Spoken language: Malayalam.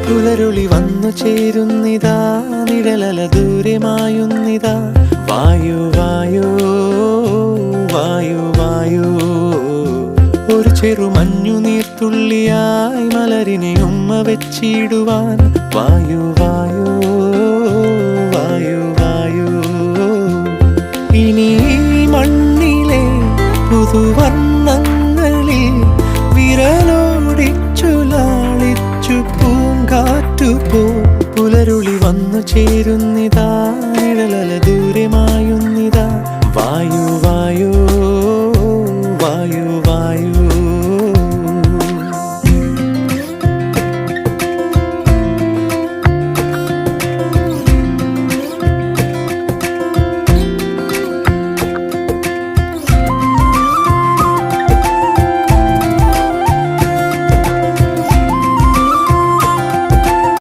പുലരുളി വന്നു ചേരുന്നിതാ, നിഴലല ദൂരെ മായുന്നിതാ. വായു വായു വായു വായു, ഒരു ചെറു മഞ്ഞു നീർത്തുള്ളിയായി മലരിനെ ഉമ്മ വെച്ചിടുവാൻ. വായു വായു വായു വായു, ഇനി മണ്ണിലെ പുതുവർണ്ണങ്ങളിൽ വിരലോടിച്ചു ലാളിച്ചു പൂങ്കാറ്റുപോ. പുലരുളി വന്നു ചേരുന്നിതാ,